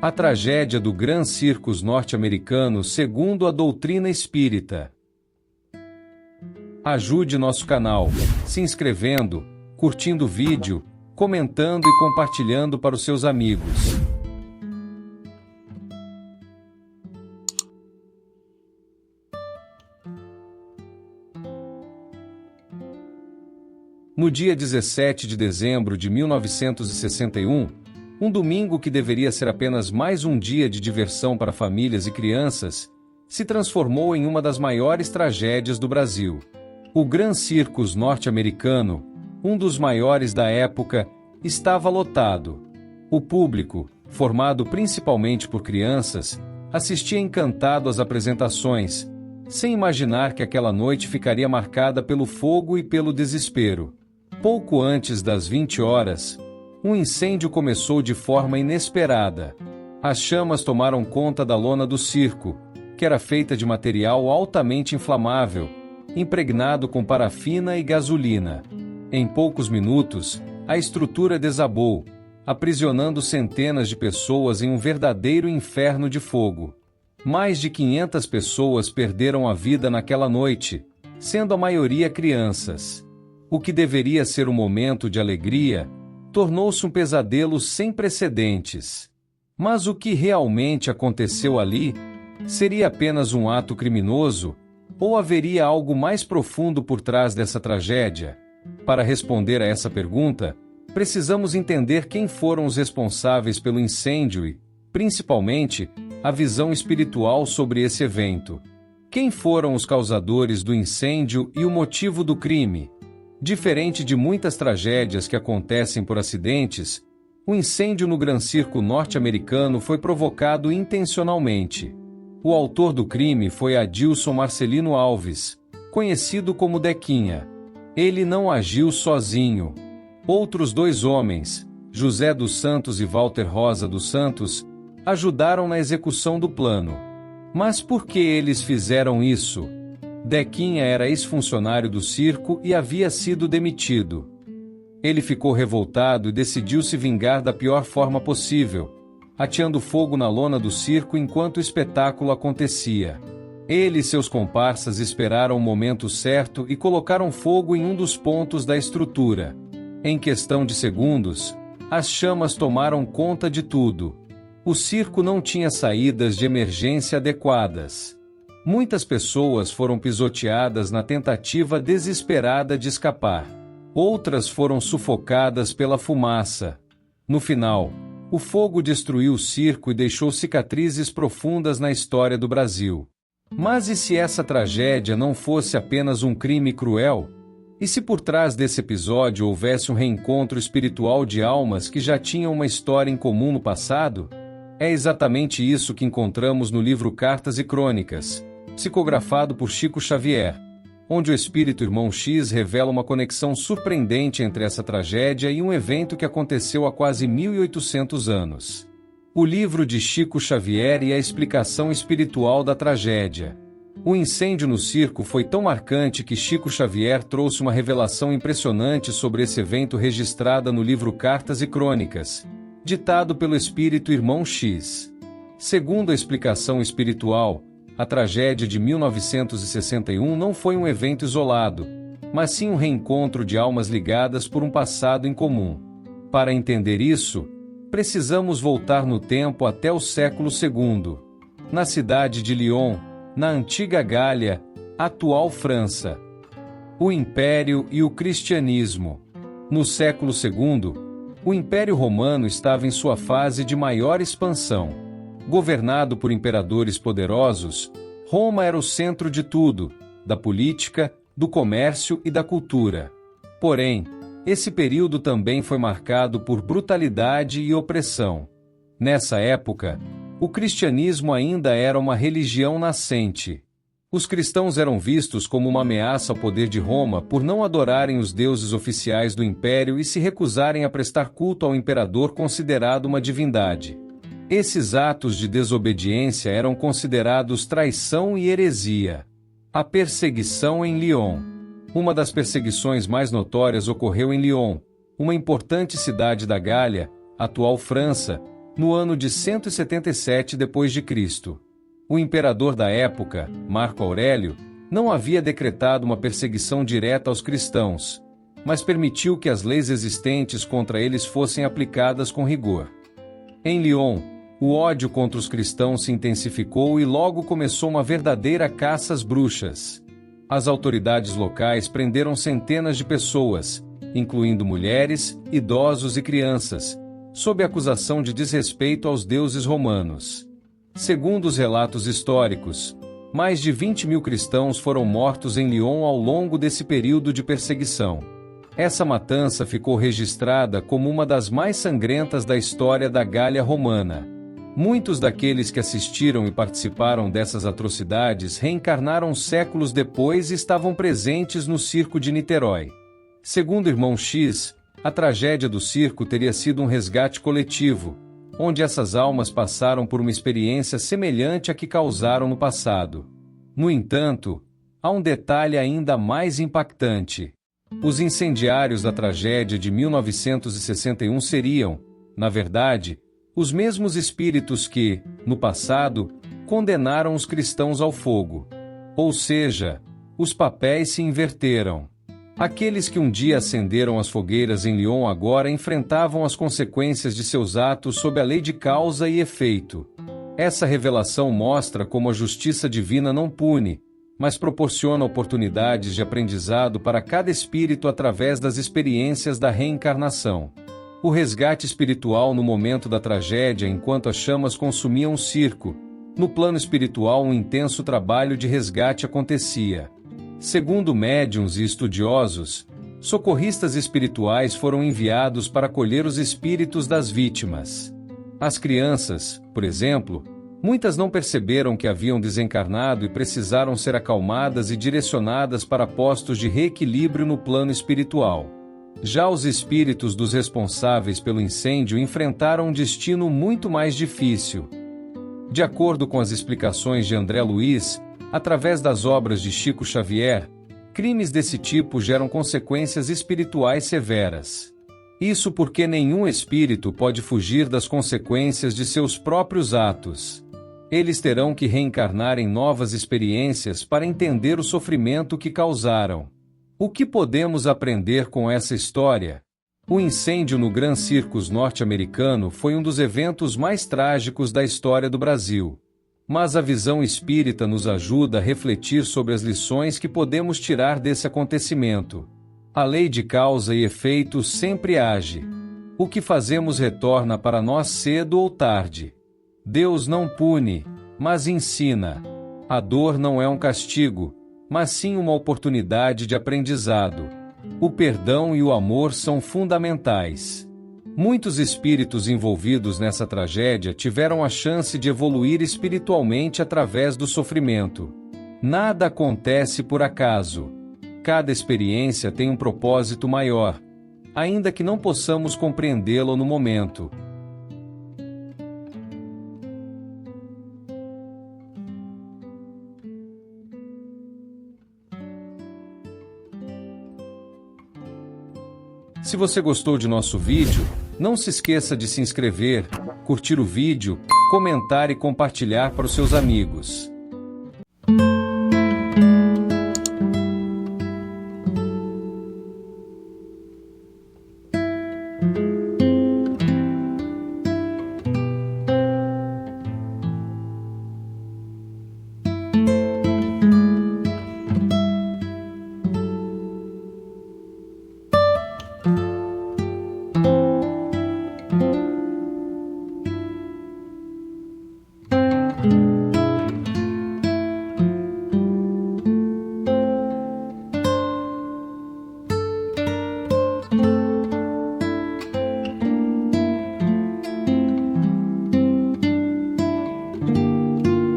A tragédia do Grand Circus norte-americano segundo a doutrina espírita. Ajude nosso canal, se inscrevendo, curtindo o vídeo, comentando e compartilhando para os seus amigos. No dia 17 de dezembro de 1961, um domingo que deveria ser apenas mais um dia de diversão para famílias e crianças, se transformou em uma das maiores tragédias do Brasil. O Grand Circus norte-americano, um dos maiores da época, estava lotado. O público, formado principalmente por crianças, assistia encantado às apresentações, sem imaginar que aquela noite ficaria marcada pelo fogo e pelo desespero. Pouco antes das 20 horas, um incêndio começou de forma inesperada. As chamas tomaram conta da lona do circo, que era feita de material altamente inflamável, impregnado com parafina e gasolina. Em poucos minutos, a estrutura desabou, aprisionando centenas de pessoas em um verdadeiro inferno de fogo. Mais de 500 pessoas perderam a vida naquela noite, sendo a maioria crianças. O que deveria ser um momento de alegria, tornou-se um pesadelo sem precedentes. Mas o que realmente aconteceu ali? Seria apenas um ato criminoso? Ou haveria algo mais profundo por trás dessa tragédia? Para responder a essa pergunta, precisamos entender quem foram os responsáveis pelo incêndio e, principalmente, a visão espiritual sobre esse evento. Quem foram os causadores do incêndio e o motivo do crime? Diferente de muitas tragédias que acontecem por acidentes, o incêndio no Grand Circo norte-americano foi provocado intencionalmente. O autor do crime foi Adilson Marcelino Alves, conhecido como Dequinha. Ele não agiu sozinho. Outros dois homens, José dos Santos e Walter Rosa dos Santos, ajudaram na execução do plano. Mas por que eles fizeram isso? Dequinha era ex-funcionário do circo e havia sido demitido. Ele ficou revoltado e decidiu se vingar da pior forma possível, ateando fogo na lona do circo enquanto o espetáculo acontecia. Ele e seus comparsas esperaram o momento certo e colocaram fogo em um dos pontos da estrutura. Em questão de segundos, as chamas tomaram conta de tudo. O circo não tinha saídas de emergência adequadas. Muitas pessoas foram pisoteadas na tentativa desesperada de escapar. Outras foram sufocadas pela fumaça. No final, o fogo destruiu o circo e deixou cicatrizes profundas na história do Brasil. Mas e se essa tragédia não fosse apenas um crime cruel? E se por trás desse episódio houvesse um reencontro espiritual de almas que já tinham uma história em comum no passado? É exatamente isso que encontramos no livro Cartas e Crônicas, psicografado por Chico Xavier, onde o espírito Irmão X revela uma conexão surpreendente entre essa tragédia e um evento que aconteceu há quase 1800 anos. O livro de Chico Xavier e a explicação espiritual da tragédia. O incêndio no circo foi tão marcante que Chico Xavier trouxe uma revelação impressionante sobre esse evento registrada no livro Cartas e Crônicas, ditado pelo espírito Irmão X. Segundo a explicação espiritual, a tragédia de 1961 não foi um evento isolado, mas sim um reencontro de almas ligadas por um passado em comum. Para entender isso, precisamos voltar no tempo até o século II, na cidade de Lyon, na antiga Gália, atual França. O Império e o Cristianismo. No século II, o Império Romano estava em sua fase de maior expansão. Governado por imperadores poderosos, Roma era o centro de tudo, da política, do comércio e da cultura. Porém, esse período também foi marcado por brutalidade e opressão. Nessa época, o cristianismo ainda era uma religião nascente. Os cristãos eram vistos como uma ameaça ao poder de Roma por não adorarem os deuses oficiais do império e se recusarem a prestar culto ao imperador considerado uma divindade. Esses atos de desobediência eram considerados traição e heresia. A perseguição em Lyon. Uma das perseguições mais notórias ocorreu em Lyon, uma importante cidade da Gália, atual França, no ano de 177 d.C. O imperador da época, Marco Aurélio, não havia decretado uma perseguição direta aos cristãos, mas permitiu que as leis existentes contra eles fossem aplicadas com rigor. Em Lyon, o ódio contra os cristãos se intensificou e logo começou uma verdadeira caça às bruxas. As autoridades locais prenderam centenas de pessoas, incluindo mulheres, idosos e crianças, sob acusação de desrespeito aos deuses romanos. Segundo os relatos históricos, mais de 20.000 cristãos foram mortos em Lyon ao longo desse período de perseguição. Essa matança ficou registrada como uma das mais sangrentas da história da Gália romana. Muitos daqueles que assistiram e participaram dessas atrocidades reencarnaram séculos depois e estavam presentes no circo de Niterói. Segundo o irmão X, a tragédia do circo teria sido um resgate coletivo, onde essas almas passaram por uma experiência semelhante à que causaram no passado. No entanto, há um detalhe ainda mais impactante. Os incendiários da tragédia de 1961 seriam, na verdade, os mesmos espíritos que, no passado, condenaram os cristãos ao fogo. Ou seja, os papéis se inverteram. Aqueles que um dia acenderam as fogueiras em Lyon agora enfrentavam as consequências de seus atos sob a lei de causa e efeito. Essa revelação mostra como a justiça divina não pune, mas proporciona oportunidades de aprendizado para cada espírito através das experiências da reencarnação. O resgate espiritual no momento da tragédia, enquanto as chamas consumiam o circo. No plano espiritual, um intenso trabalho de resgate acontecia. Segundo médiuns e estudiosos, socorristas espirituais foram enviados para acolher os espíritos das vítimas. As crianças, por exemplo, muitas não perceberam que haviam desencarnado e precisaram ser acalmadas e direcionadas para postos de reequilíbrio no plano espiritual. Já os espíritos dos responsáveis pelo incêndio enfrentaram um destino muito mais difícil. De acordo com as explicações de André Luiz, através das obras de Chico Xavier, crimes desse tipo geram consequências espirituais severas. Isso porque nenhum espírito pode fugir das consequências de seus próprios atos. Eles terão que reencarnar em novas experiências para entender o sofrimento que causaram. O que podemos aprender com essa história? O incêndio no Grand Circus norte-americano foi um dos eventos mais trágicos da história do Brasil. Mas a visão espírita nos ajuda a refletir sobre as lições que podemos tirar desse acontecimento. A lei de causa e efeito sempre age. O que fazemos retorna para nós cedo ou tarde. Deus não pune, mas ensina. A dor não é um castigo, mas sim uma oportunidade de aprendizado. O perdão e o amor são fundamentais. Muitos espíritos envolvidos nessa tragédia tiveram a chance de evoluir espiritualmente através do sofrimento. Nada acontece por acaso. Cada experiência tem um propósito maior, ainda que não possamos compreendê-lo no momento. Se você gostou de nosso vídeo, não se esqueça de se inscrever, curtir o vídeo, comentar e compartilhar para os seus amigos.